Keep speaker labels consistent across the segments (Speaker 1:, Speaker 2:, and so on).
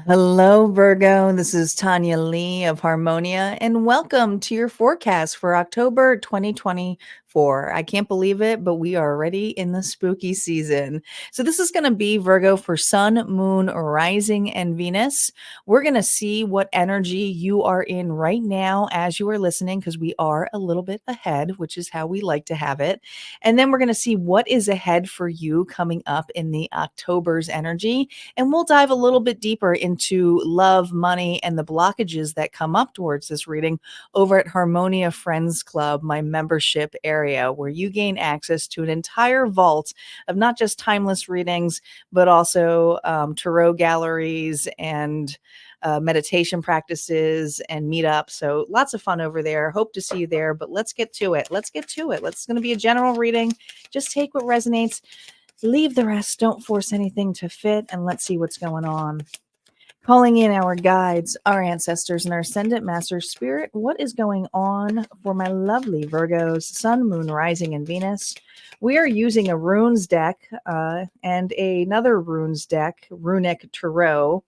Speaker 1: Hello, Virgo. This is Tanya Lee of Harmonia, and welcome to your forecast for October 2024. I can't believe it, but we are already in the spooky season. So this is going to be Virgo for Sun, Moon, Rising, and Venus. We're going to see what energy you are in right now as you are listening, because we are a little bit ahead, which is how we like to have it. And then we're going to see what is ahead for you coming up in the October's energy. And we'll dive a little bit deeper into love, money, and the blockages that come up towards this reading over at Harmonia Friends Club, my membership area, where you gain access to an entire vault of not just timeless readings, but also tarot galleries and meditation practices and meetups. So lots of fun over there. Hope to see you there, but let's get to it. It's going to be a general reading. Just take what resonates. Leave the rest. Don't force anything to fit, and let's see what's going on. Calling in our guides, our ancestors, and our ascendant master spirit. What is going on for my lovely Virgos, Sun, Moon, Rising, and Venus? We are using a runes deck and another runes deck, Runic Tarot.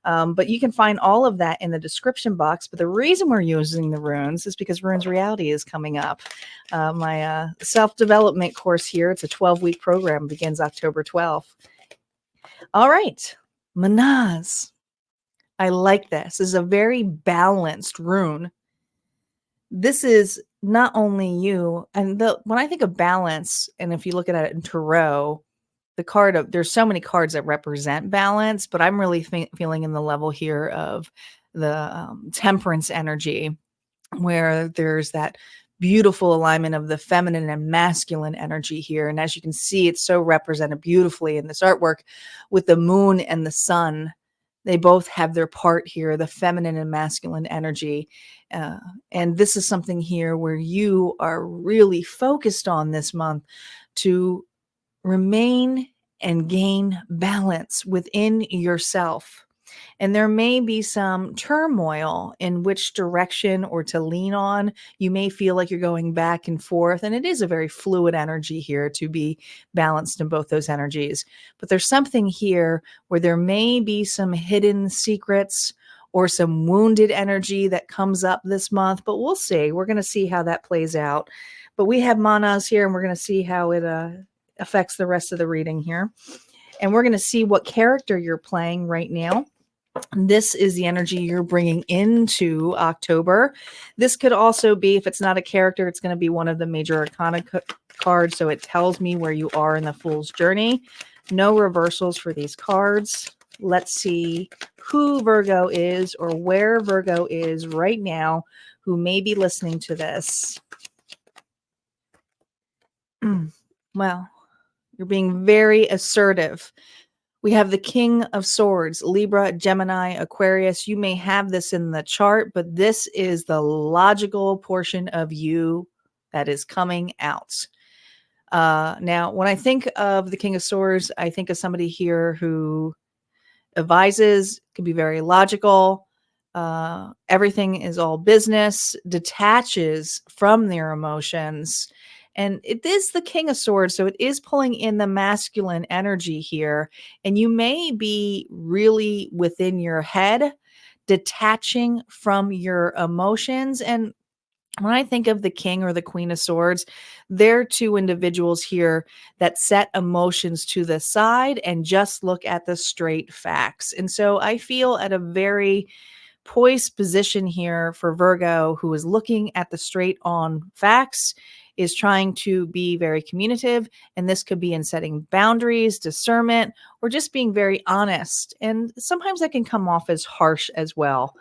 Speaker 1: But you can find all of that in the description box. But the reason we're using the runes is because Runes Reality is coming up. My self-development course here, it's a 12-week program, begins October 12th. All right, Manaz. I like this. This is a very balanced rune. This is not only you, and when I think of balance, and if you look at it in tarot, there's so many cards that represent balance, but I'm really feeling in the level here of the temperance energy, where there's that beautiful alignment of the feminine and masculine energy here. And as you can see, it's so represented beautifully in this artwork with the moon and the sun. They both have their part here, the feminine and masculine energy. And this is something here where you are really focused on this month to remain and gain balance within yourself. And there may be some turmoil in which direction or to lean on. You may feel like you're going back and forth, and it is a very fluid energy here to be balanced in both those energies. But there's something here where there may be some hidden secrets or some wounded energy that comes up this month, but we'll see. We're going to see how that plays out. But we have Manaz here, and we're going to see how it affects the rest of the reading here. And we're going to see what character you're playing right now. This is the energy you're bringing into October. This could also be, if it's not a character, it's going to be one of the major arcana cards. So it tells me where you are in the Fool's journey. No reversals for these cards. Let's see who Virgo is or where Virgo is right now who may be listening to this. Well, you're being very assertive. We have the King of Swords, Libra, Gemini, Aquarius. You may have this in the chart, but this is the logical portion of you that is coming out. Now, when I think of the King of Swords, I think of somebody here who advises, can be very logical. Everything is all business, detaches from their emotions. And it is the King of Swords, so it is pulling in the masculine energy here. And you may be really within your head, detaching from your emotions. And when I think of the King or the Queen of Swords, they're two individuals here that set emotions to the side and just look at the straight facts. And so I feel at a very poised position here for Virgo, who is looking at the straight on facts, is trying to be very communicative, and this could be in setting boundaries, discernment, or just being very honest. And sometimes that can come off as harsh as well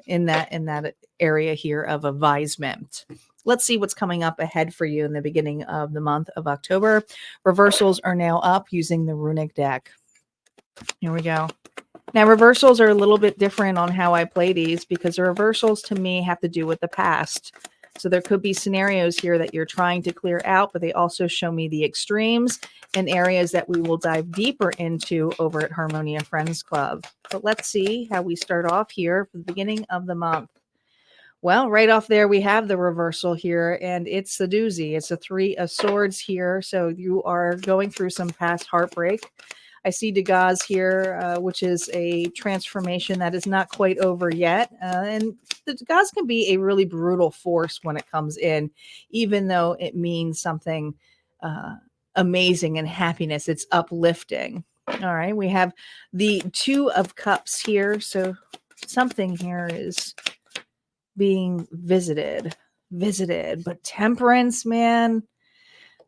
Speaker 1: in that area here of advisement. Let's see what's coming up ahead for you in the beginning of the month of October. Reversals are now up using the runic deck. Here we go. Now, reversals are a little bit different on how I play these because the reversals to me have to do with the past. So there could be scenarios here that you're trying to clear out, but they also show me the extremes and areas that we will dive deeper into over at Harmonia Friends Club. But let's see how we start off here for the beginning of the month. Well, right off there, we have the reversal here, and it's a doozy. It's a 3 of swords here. So you are going through some past heartbreak. I see Degas here, which is a transformation that is not quite over yet. And the Degas can be a really brutal force when it comes in, even though it means something amazing and happiness. It's uplifting. All right. We have the 2 of Cups here. So something here is being visited. But Temperance, man.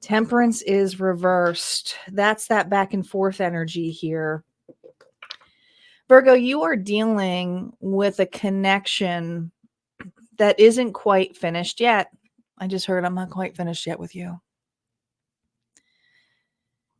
Speaker 1: Temperance is reversed. That's that back and forth energy here. Virgo, you are dealing with a connection that isn't quite finished yet. I just heard I'm not quite finished yet with you.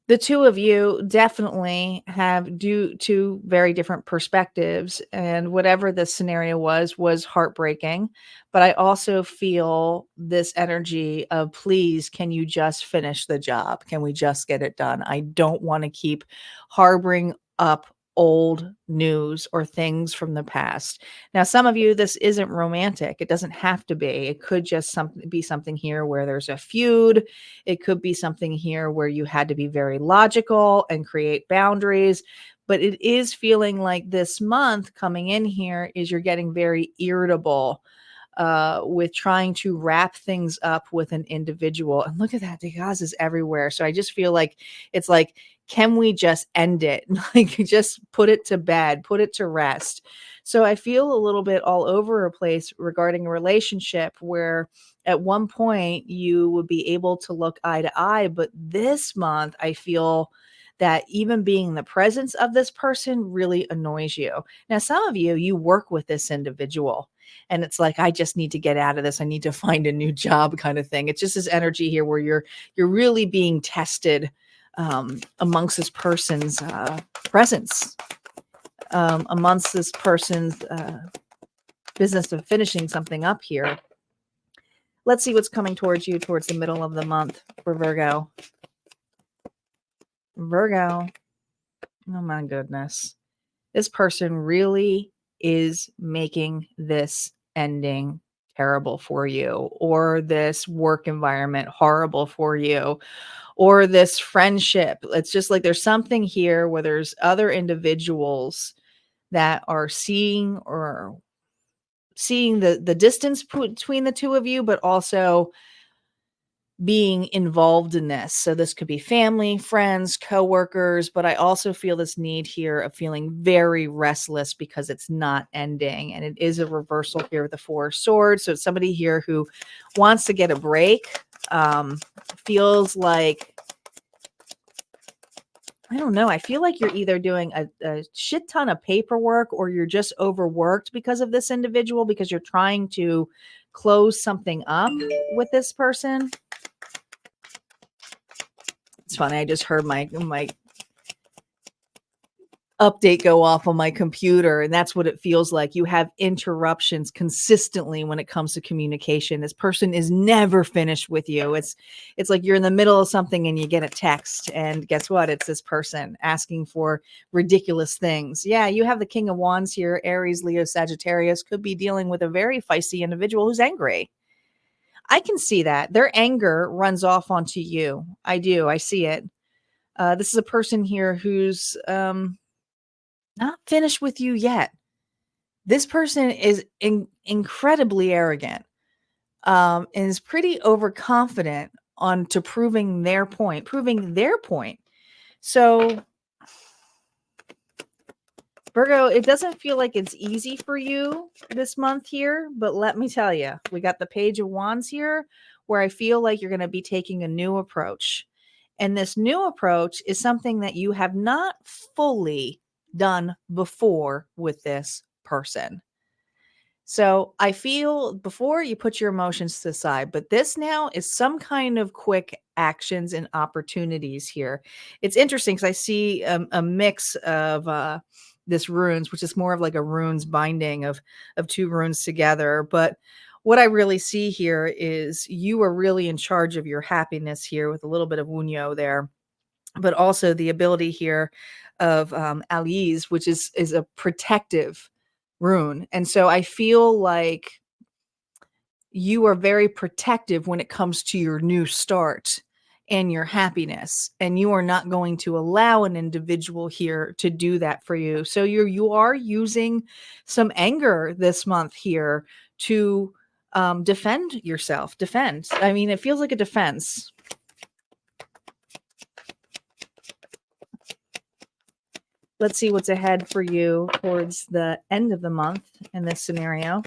Speaker 1: The 2 of you definitely have two very different perspectives, and whatever the scenario was heartbreaking. But I also feel this energy of, please, can you just finish the job? Can we just get it done? I don't want to keep harboring up old news or things from the past. Now, some of you, this isn't romantic. It doesn't have to be. It could just be something here where there's a feud. It could be something here where you had to be very logical and create boundaries. But it is feeling like this month coming in here is you're getting very irritable with trying to wrap things up with an individual. And look at that. Degas is everywhere. So I just feel like it's like, can we just end it? Like, just put it to bed, put it to rest. So I feel a little bit all over a place regarding a relationship where at one point you would be able to look eye to eye. But this month, I feel that even being in the presence of this person really annoys you. Now, some of you, you work with this individual. And it's like, I just need to get out of this. I need to find a new job kind of thing. It's just this energy here where you're really being tested amongst this person's presence, amongst this person's business of finishing something up here. Let's see what's coming towards you towards the middle of the month for Virgo. Virgo. Oh my goodness. This person really is making this ending terrible for you, or this work environment horrible for you, or this friendship. It's just like there's something here where there's other individuals that are seeing the distance between the 2 of you, but also being involved in this. So this could be family, friends, coworkers, but I also feel this need here of feeling very restless because it's not ending. And it is a reversal here with the 4 of Swords. So it's somebody here who wants to get a break, feels like, I don't know. I feel like you're either doing a shit ton of paperwork or you're just overworked because of this individual, because you're trying to close something up with this person. It's funny. I just heard my update go off on my computer, and that's what it feels like. You have interruptions consistently when it comes to communication. This person is never finished with you. It's like you're in the middle of something and you get a text, and guess what? It's this person asking for ridiculous things. Yeah, you have the King of Wands here. Aries, Leo, Sagittarius could be dealing with a very feisty individual who's angry. I can see that. Their anger runs off onto you. I do. I see it. This is a person here who's not finished with you yet. This person is incredibly arrogant and is pretty overconfident on to proving their point. So, Virgo, it doesn't feel like it's easy for you this month here, but let me tell you, we got the Page of Wands here where I feel like you're going to be taking a new approach. And this new approach is something that you have not fully done before with this person. So I feel before you put your emotions to the side, but this now is some kind of quick actions and opportunities here. It's interesting because I see a mix of this runes, which is more of like a runes binding of 2 runes together. But what I really see here is you are really in charge of your happiness here with a little bit of Wunyo there, but also the ability here of Ali's, which is a protective rune. And so I feel like you are very protective when it comes to your new start and your happiness, and you are not going to allow an individual here to do that for you. So you are using some anger this month here to defend yourself. Defend. I mean, it feels like a defense. Let's see what's ahead for you towards the end of the month in this scenario.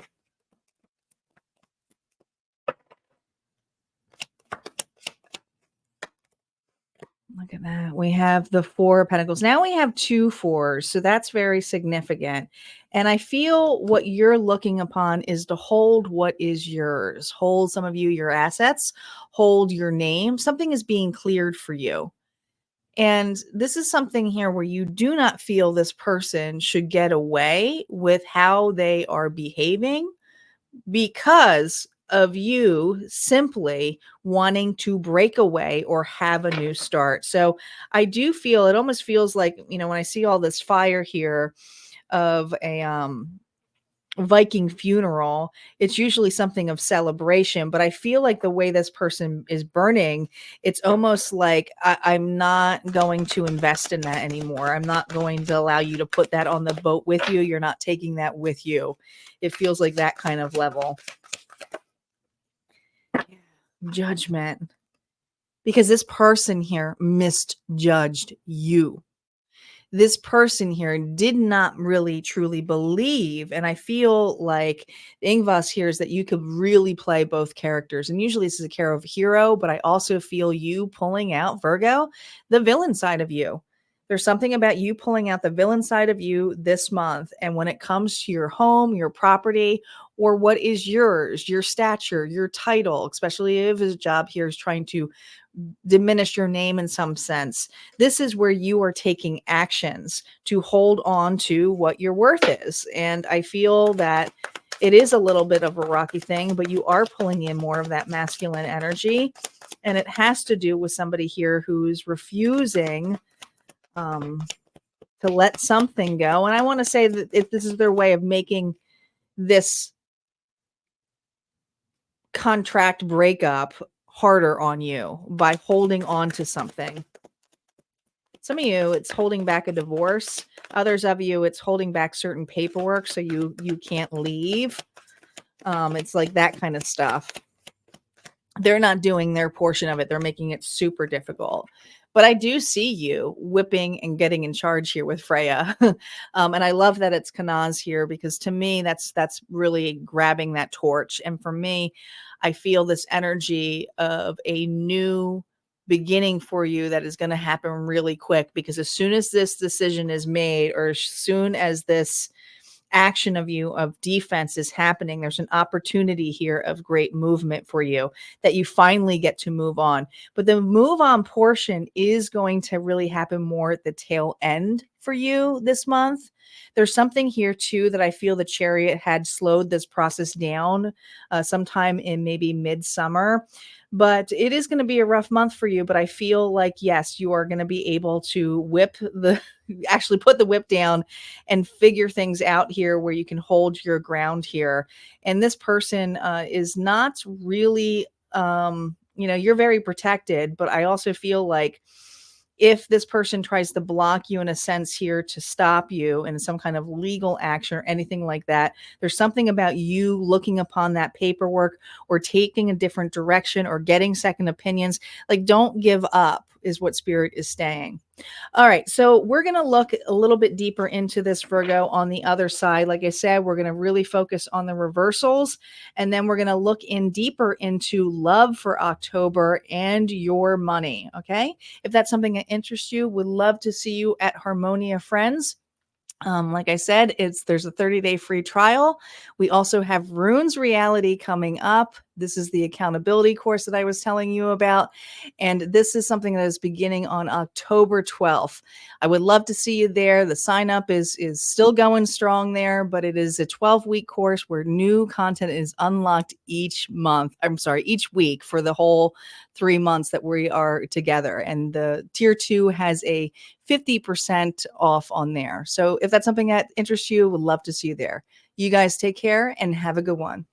Speaker 1: Look at that. We have the 4 of Pentacles. Now we have 2 fours, so that's very significant. And I feel what you're looking upon is to hold what is yours. Hold some of you your assets, hold your name. Something is being cleared for you. And this is something here where you do not feel this person should get away with how they are behaving because of you simply wanting to break away or have a new start. So I do feel it almost feels like, when I see all this fire here of a Viking funeral, it's usually something of celebration, but I feel like the way this person is burning, it's almost like I'm not going to invest in that anymore. I'm not going to allow you to put that on the boat with you. You're not taking that with you. It feels like that kind of level. Judgment. Because this person here misjudged you. This person here did not really truly believe. And I feel like the Ingvas here is that you could really play both characters. And usually this is a care of hero, but I also feel you pulling out, Virgo, the villain side of you. There's something about you pulling out the villain side of you this month. And when it comes to your home, your property, or what is yours, your stature, your title, especially if his job here is trying to diminish your name in some sense. This is where you are taking actions to hold on to what your worth is. And I feel that it is a little bit of a rocky thing, but you are pulling in more of that masculine energy. And it has to do with somebody here who's refusing to let something go. And I want to say that if this is their way of making this contract breakup harder on you by holding on to something. Some of you, it's holding back a divorce. Others of you, it's holding back certain paperwork so you can't leave. It's like that kind of stuff. They're not doing their portion of it. They're making it super difficult. But I do see you whipping and getting in charge here with Freya. And I love that it's Kanaz here because to me, that's really grabbing that torch. And for me, I feel this energy of a new beginning for you that is going to happen really quick because as soon as this decision is made or as soon as this action of you of defense is happening, there's an opportunity here of great movement for you that you finally get to move on. But the move on portion is going to really happen more at the tail end for you this month. There's something here too that I feel the Chariot had slowed this process down sometime in maybe midsummer. But it is going to be a rough month for you. But I feel like, yes, you are going to be able to actually put the whip down and figure things out here where you can hold your ground here. And this person is not really, you're very protected, but I also feel like if this person tries to block you in a sense here to stop you in some kind of legal action or anything like that, there's something about you looking upon that paperwork or taking a different direction or getting second opinions. Like, don't give up is what Spirit is saying. All right, so we're going to look a little bit deeper into this, Virgo, on the other side. Like I said, we're going to really focus on the reversals, and then we're going to look in deeper into love for October and your money, okay? If that's something that interests you, would love to see you at Harmonia Friends. Like I said, there's a 30-day free trial. We also have Runes Reality coming up. This is the accountability course that I was telling you about. And this is something that is beginning on October 12th. I would love to see you there. The sign up is still going strong there, but it is a 12-week course where new content is unlocked each month. I'm sorry, each week for the whole 3 months that we are together. And the tier 2 has a 50% off on there. So if that's something that interests you, would love to see you there. You guys take care and have a good one.